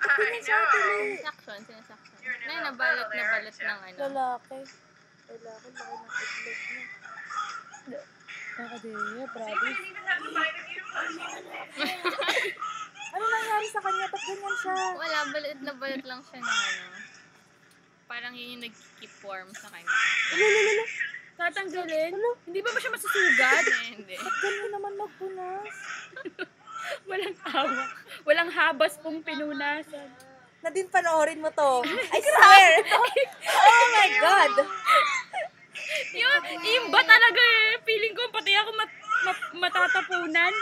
Ay, tingin sa atin eh. Sinasakson. Nay, nabalot ng ano. Lalaki. Laki ng itlog niya. Kakadeya, promise. Ano nangyari sa kanya? Ba't ganyan siya? Wala, balot lang siya ng ano. Parang yun yung nag-keep warm sa kanya. Lalo. Tatanggalin? Hindi ba siya masusugat? Hindi. Ba't ganyan naman magpunas? Walang awa. Walang habas pong pinunasan. Nadine, panoorin mo to. I swear! Oh my God! Yung ba talaga eh. Feeling ko pati ako matatapunan.